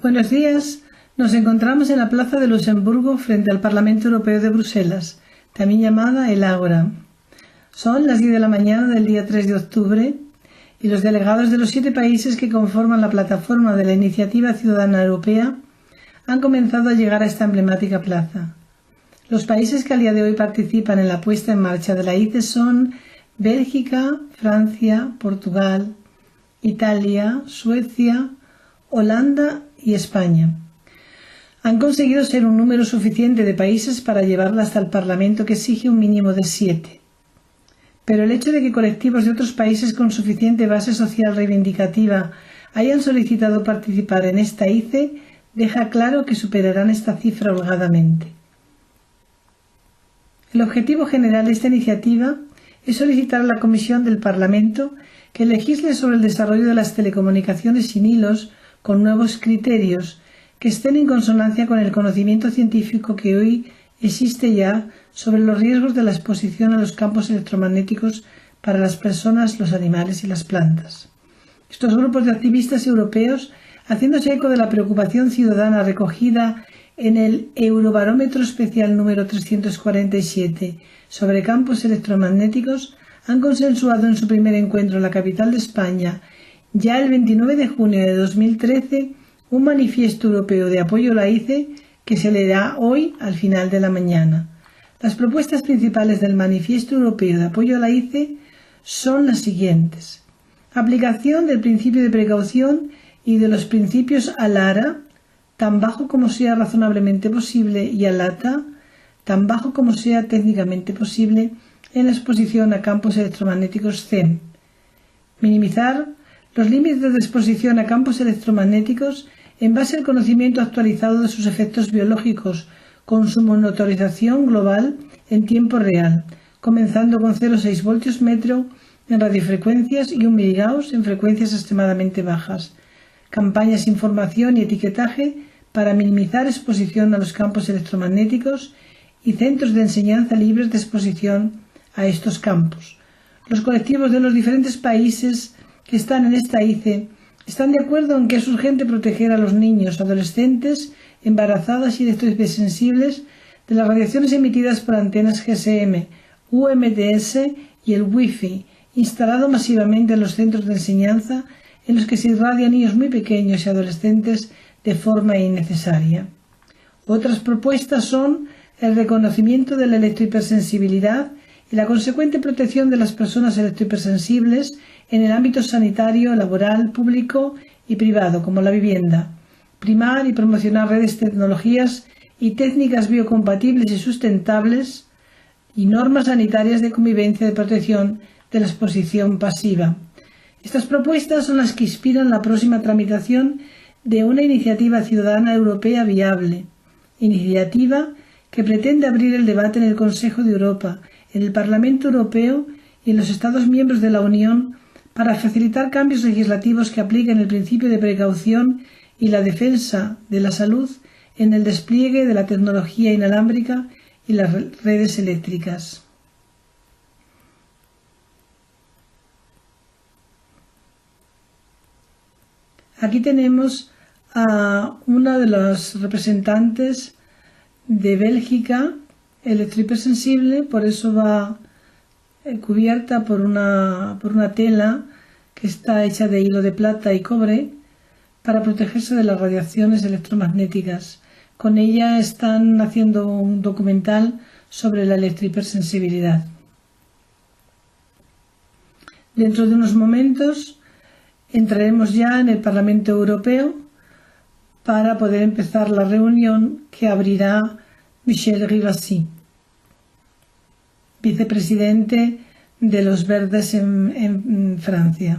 Buenos días. Nos encontramos en la Plaza de Luxemburgo frente al Parlamento Europeo de Bruselas, también llamada el Ágora. Son las 10 de la mañana del día 3 de octubre y los delegados de los 7 países que conforman la plataforma de la Iniciativa Ciudadana Europea han comenzado a llegar a esta emblemática plaza. Los países que al día de hoy participan en la puesta en marcha de la ICE son Bélgica, Francia, Portugal, Italia, Suecia, Holanda y España. Han conseguido ser un número suficiente de países para llevarla hasta el Parlamento, que exige un mínimo de 7. Pero el hecho de que colectivos de otros países con suficiente base social reivindicativa hayan solicitado participar en esta ICE deja claro que superarán esta cifra holgadamente. El objetivo general de esta iniciativa es solicitar a la Comisión del Parlamento que legisle sobre el desarrollo de las telecomunicaciones sin hilos con nuevos criterios que estén en consonancia con el conocimiento científico que hoy existe ya sobre los riesgos de la exposición a los campos electromagnéticos para las personas, los animales y las plantas. Estos grupos de activistas europeos, haciéndose eco de la preocupación ciudadana recogida en el Eurobarómetro Especial número 347 sobre campos electromagnéticos, han consensuado en su primer encuentro en la capital de España, ya el 29 de junio de 2013, un manifiesto europeo de apoyo a la ICE que se leerá hoy al final de la mañana. Las propuestas principales del manifiesto europeo de apoyo a la ICE son las siguientes: aplicación del principio de precaución y de los principios ALARA, tan bajo como sea razonablemente posible, y ALATA, tan bajo como sea técnicamente posible, en la exposición a campos electromagnéticos CEM. Minimizar los límites de exposición a campos electromagnéticos en base al conocimiento actualizado de sus efectos biológicos, con su monitorización global en tiempo real, comenzando con 0,6 voltios metro en radiofrecuencias y 1 miligauss en frecuencias extremadamente bajas. Campañas de información y etiquetaje para minimizar exposición a los campos electromagnéticos y centros de enseñanza libres de exposición a estos campos. Los colectivos de los diferentes países que están en esta ICE están de acuerdo en que es urgente proteger a los niños, adolescentes, embarazadas y electrosensibles de las radiaciones emitidas por antenas GSM, UMTS y el Wi-Fi, instalado masivamente en los centros de enseñanza en los que se irradian niños muy pequeños y adolescentes de forma innecesaria. Otras propuestas son el reconocimiento de la electrohipersensibilidad y la consecuente protección de las personas electrohipersensibles en el ámbito sanitario, laboral, público y privado, como la vivienda. Primar y promocionar redes, tecnologías y técnicas biocompatibles y sustentables y normas sanitarias de convivencia de protección de la exposición pasiva. Estas propuestas son las que inspiran la próxima tramitación de una iniciativa ciudadana europea viable, iniciativa que pretende abrir el debate en el Consejo de Europa, en el Parlamento Europeo y en los Estados miembros de la Unión para facilitar cambios legislativos que apliquen el principio de precaución y la defensa de la salud en el despliegue de la tecnología inalámbrica y las redes eléctricas. Aquí tenemos a una de las representantes de Bélgica, electrohipersensible, por eso va cubierta por una tela que está hecha de hilo de plata y cobre para protegerse de las radiaciones electromagnéticas. Con ella están haciendo un documental sobre la electrohipersensibilidad. Dentro de unos momentos entraremos ya en el Parlamento Europeo para poder empezar la reunión que abrirá Michel Rivasi, vicepresidente de los Verdes en Francia.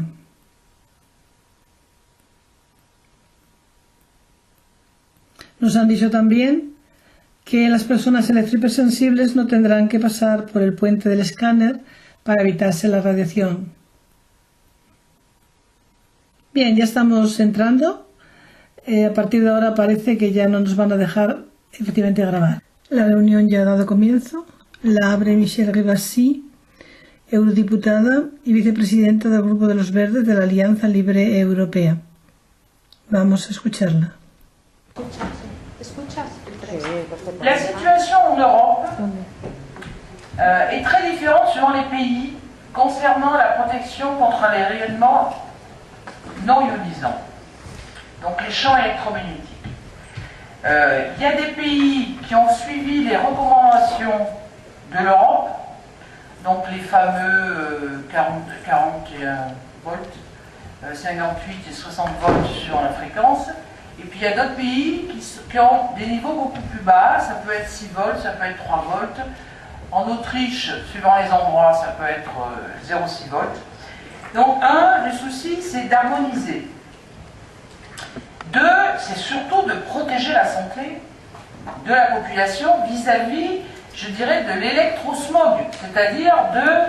Nos han dicho también que las personas electrohipersensibles no tendrán que pasar por el puente del escáner para evitarse la radiación. Bien, ya estamos entrando. A partir de ahora parece que ya no nos van a dejar efectivamente grabar. La reunión ya ha dado comienzo. La abre Michel Rivasi, eurodiputada y vicepresidenta del Grupo de los Verdes de la Alianza Libre Europea. Vamos a escucharla. La situation en Europe est très différente selon les pays concernant la protection contre les rayonnements non ionisants, donc les champs électromagnétiques. Il y a des pays qui ont suivi les recommandations de l'Europe, donc les fameux 41 volts, 58 et 60 volts sur la fréquence. Et puis il y a d'autres pays qui ont des niveaux beaucoup plus bas, ça peut être 6 volts, ça peut être 3 volts. En Autriche, suivant les endroits, ça peut être 0,6 volts. Donc le souci, c'est d'harmoniser. Deux, c'est surtout de protéger la santé de la population vis-à-vis, je dirais, de l'électrosmog, c'est-à-dire de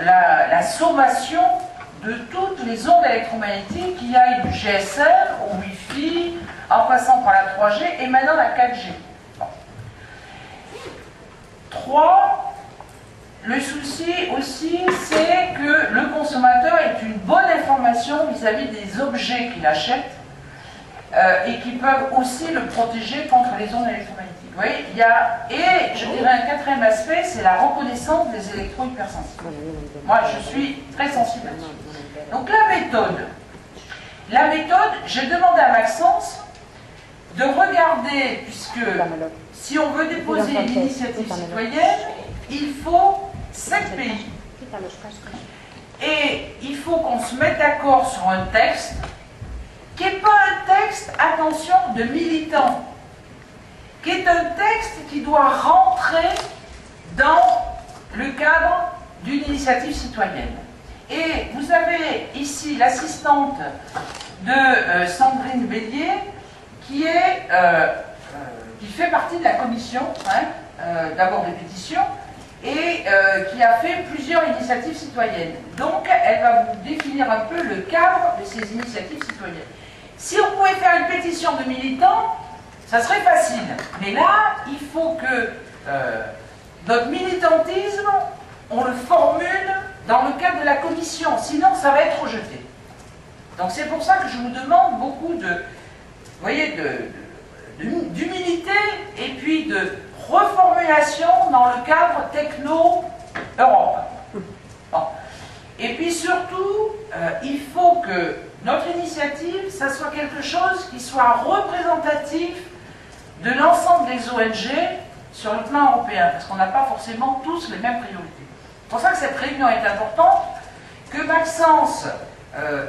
la sommation de toutes les ondes électromagnétiques qui aillent du GSM au Wi-Fi, en passant par la 3G et maintenant la 4G. Bon. 3, le souci aussi, c'est que le consommateur ait une bonne information vis-à-vis des objets qu'il achète et qui peuvent aussi le protéger contre les ondes électromagnétiques. Vous voyez, il y a, et je dirais un quatrième aspect, c'est la reconnaissance des électro-hypersensibles. Moi, je suis très sensible là-dessus. Donc la méthode, j'ai demandé à Maxence de regarder, puisque si on veut déposer une initiative citoyenne, il faut 7 pays. Et il faut qu'on se mette d'accord sur un texte qui n'est pas un texte, attention, de militant, qui est un texte qui doit rentrer dans le cadre d'une initiative citoyenne. Et vous avez ici l'assistante de Sandrine Bélier, qui fait partie de la commission, d'abord des pétitions, et qui a fait plusieurs initiatives citoyennes. Donc, elle va vous définir un peu le cadre de ces initiatives citoyennes. Si on pouvait faire une pétition de militants, ça serait facile. Mais là, il faut que notre militantisme, on le formule dans le cadre de la commission, sinon ça va être rejeté. Donc c'est pour ça que je vous demande beaucoup de, vous voyez, d'humilité et puis de reformulation dans le cadre techno-Europe. Bon. Et puis surtout, il faut que notre initiative, ça soit quelque chose qui soit représentatif de l'ensemble des ONG sur le plan européen, parce qu'on n'a pas forcément tous les mêmes priorités. C'est pour ça que cette réunion est importante, que Maxence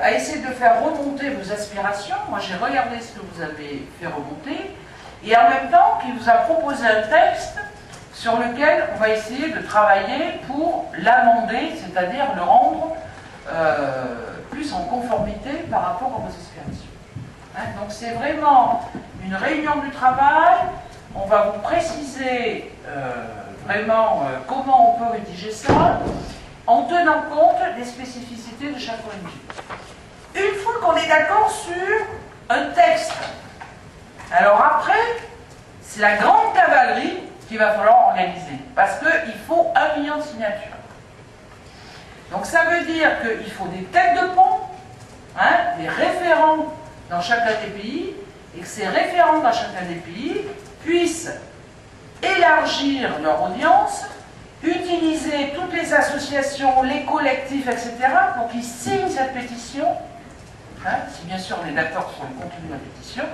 a essayé de faire remonter vos aspirations. Moi, j'ai regardé ce que vous avez fait remonter, et en même temps, qu'il vous a proposé un texte sur lequel on va essayer de travailler pour l'amender, c'est-à-dire le rendre plus en conformité par rapport à vos aspirations. Donc c'est vraiment une réunion du travail. On va vous préciser vraiment comment on peut rédiger ça, en tenant compte des spécificités de chaque ONG. Une fois qu'on est d'accord sur un texte, alors après, c'est la grande cavalerie qu'il va falloir organiser, parce qu'il faut 1 million de signatures. Donc ça veut dire qu'il faut des têtes de pont, des référents dans chacun des pays, et que ces référents dans chacun des pays puissent élargir leur audience, utiliser toutes les associations, les collectifs, etc., pour qu'ils signent cette pétition, si bien sûr on est d'accord sur le contenu de la pétition,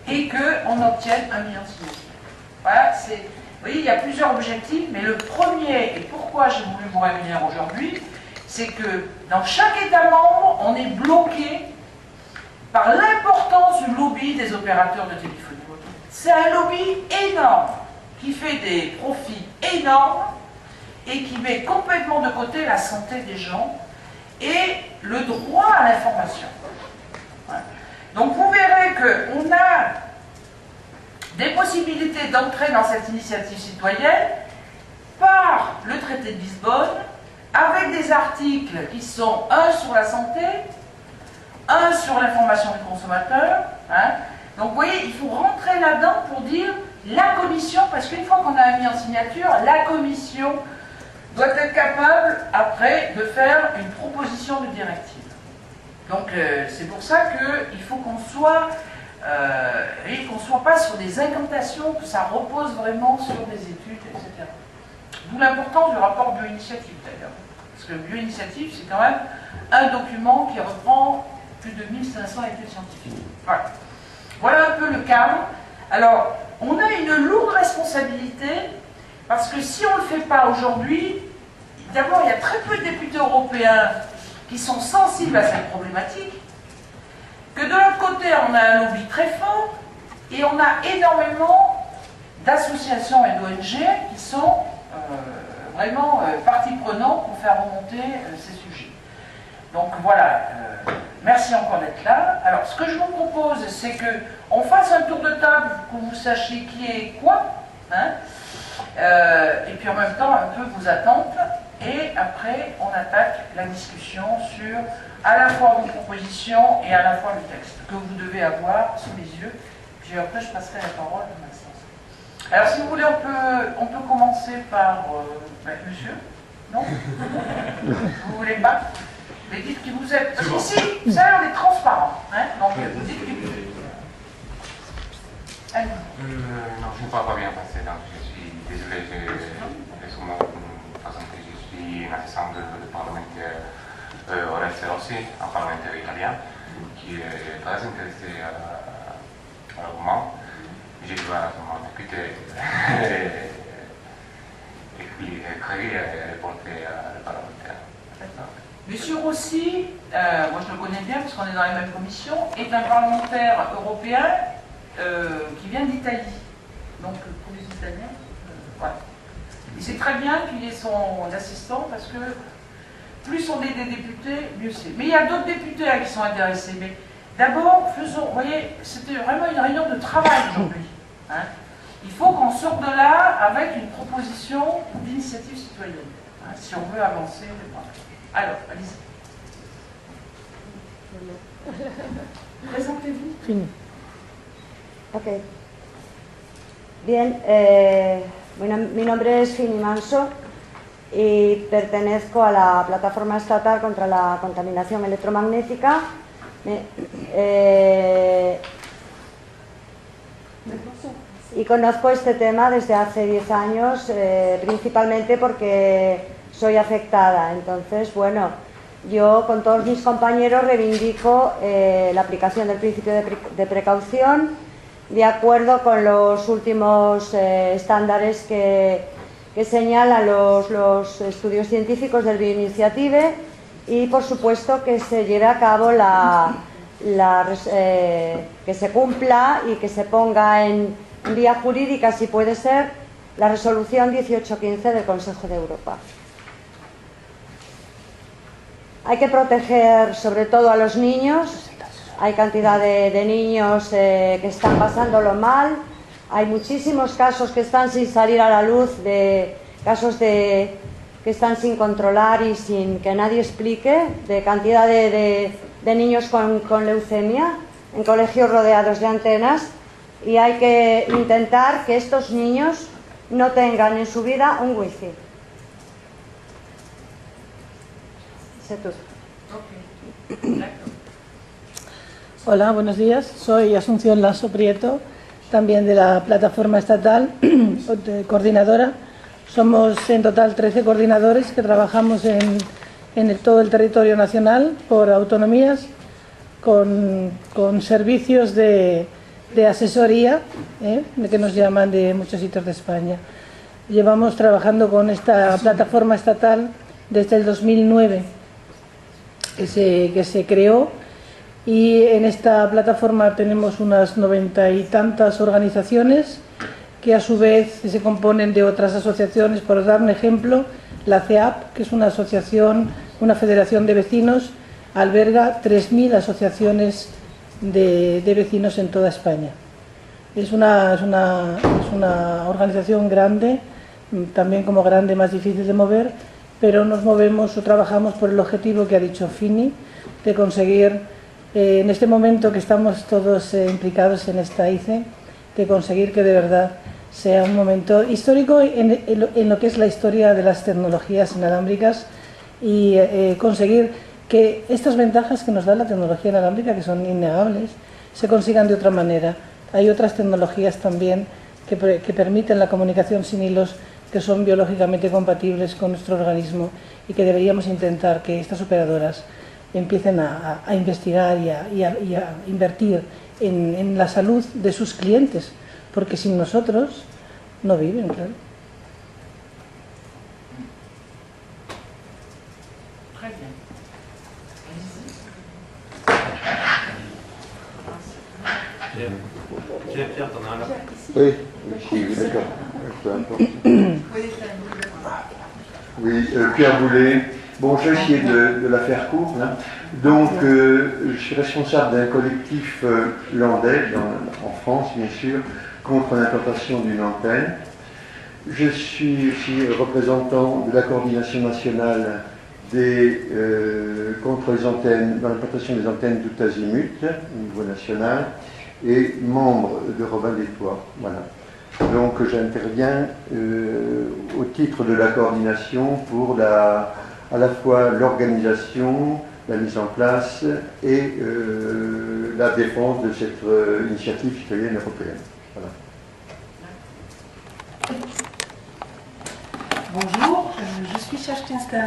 et qu'on obtienne 1 million de signatures. Voilà, vous voyez, il y a plusieurs objectifs, mais le premier, et pourquoi j'ai voulu vous réunir aujourd'hui, c'est que dans chaque État membre, on est bloqué par l'importance du lobby des opérateurs de téléphonie mobile. C'est un lobby énorme, qui fait des profits énormes, et qui met complètement de côté la santé des gens et le droit à l'information. Voilà. Donc vous verrez qu'on a des possibilités d'entrer dans cette initiative citoyenne par le traité de Lisbonne, avec des articles qui sont un sur la santé, un sur l'information du consommateur. Donc vous voyez, il faut rentrer là-dedans pour dire la commission, parce qu'une fois qu'on a mis en signature, la commission doit être capable après de faire une proposition de directive. Donc c'est pour ça qu'il faut qu'on soit et qu'on ne soit pas sur des incantations, que ça repose vraiment sur des études, etc. D'où l'importance du rapport bioinitiative d'ailleurs. Parce que bioinitiative, c'est quand même un document qui reprend plus de 1500 études scientifiques. Voilà. Voilà un peu le cadre. Alors, on a une lourde responsabilité, parce que si on ne le fait pas aujourd'hui, d'abord, il y a très peu de députés européens qui sont sensibles à cette problématique, que de l'autre côté, on a un lobby très fort, et on a énormément d'associations et d'ONG qui sont vraiment partie prenante pour faire remonter ces sujets. Donc voilà, merci encore d'être là. Alors ce que je vous propose, c'est qu'on fasse un tour de table, que vous sachiez qui est quoi, hein, et puis en même temps un peu vos attentes, et après on attaque la discussion sur à la fois vos propositions et à la fois le texte que vous devez avoir sous les yeux. Puis après je passerai la parole à Maxence. Alors si vous voulez, on peut commencer par monsieur. Non? Vous voulez pas? Mais dites qui vous êtes. Parce qu'ici, vous savez, on est transparent. Hein, donc vous dites qui vous êtes. Allez. Non, je ne parle pas bien français, donc je suis désolé. C'est sûrement une façon que je suis une assistante de parlementaire Oreste Rossi, un parlementaire italien, qui est très intéressé à la roman. Je dois écouter écrire et reporter le parlementaire. Monsieur Rossi, moi je le connais bien parce qu'on est dans la même commission, est un parlementaire européen qui vient d'Italie. Donc pour les Italiens, voilà. Il sait très bien qu'il est son assistant parce que plus on est des députés, mieux c'est. Mais il y a d'autres députés qui sont intéressés. Mais d'abord, faisons, vous voyez, c'était vraiment une réunion de travail aujourd'hui. Hein. Il faut qu'on sorte de là avec une proposition d'initiative citoyenne, hein, si on veut avancer. Alors, allez-y. Présentez-vous. Fini. Ok. Bien, bueno, mi nombre es Fini Manso y pertenezco a la Plataforma Estatal contra la Contaminación Electromagnética. Y conozco este tema desde hace 10 años, principalmente porque soy afectada. Entonces, bueno, yo con todos mis compañeros reivindico la aplicación del principio de precaución de acuerdo con los últimos estándares que señalan los estudios científicos del Bioinitiative y, por supuesto, que se lleve a cabo que se cumpla y que se ponga en vía jurídica, si puede ser, la resolución 1815 del Consejo de Europa. Hay que proteger sobre todo a los niños. Hay cantidad de niños que están pasándolo mal. Hay muchísimos casos que están sin salir a la luz, de casos que están sin controlar y sin que nadie explique, de cantidad de niños con leucemia en colegios rodeados de antenas. Y hay que intentar que estos niños no tengan en su vida un wifi. Sé tú. Hola, buenos días. Soy Asunción Lasso Prieto, también de la Plataforma Estatal, coordinadora. Somos en total 13 coordinadores que trabajamos en todo el territorio nacional por autonomías, con servicios de asesoría, que nos llaman de muchos sitios de España. Llevamos trabajando con esta plataforma estatal desde el 2009, que se creó, y en esta plataforma tenemos unas 90 y tantas organizaciones que a su vez se componen de otras asociaciones. Por dar un ejemplo, la CEAP, que es una asociación, una federación de vecinos, alberga 3.000 asociaciones de vecinos en toda España. Es una organización grande, también como grande más difícil de mover, pero nos movemos o trabajamos por el objetivo que ha dicho Fini, de conseguir, en este momento que estamos todos implicados en esta ICE, de conseguir que de verdad sea un momento histórico en lo que es la historia de las tecnologías inalámbricas y conseguir que estas ventajas que nos da la tecnología inalámbrica, que son innegables, se consigan de otra manera. Hay otras tecnologías también que permiten la comunicación sin hilos, que son biológicamente compatibles con nuestro organismo y que deberíamos intentar que estas operadoras empiecen a investigar y a invertir en la salud de sus clientes, porque sin nosotros no viven, claro. Pierre, t'en as un là? Oui, d'accord. Peu importe. Oui, Pierre Boulet. Bon, je vais essayer de la faire courte. Hein. Donc, je suis responsable d'un collectif landais, en France bien sûr, contre l'implantation d'une antenne. Je suis aussi représentant de la coordination nationale contre les antennes, dans l'implantation des antennes tout azimut, au niveau national, et membre de Robin des Toits. Voilà. Donc j'interviens au titre de la coordination pour à la fois l'organisation, la mise en place et la défense de cette initiative citoyenne européenne. Voilà. Bonjour, je suis Chachtinska.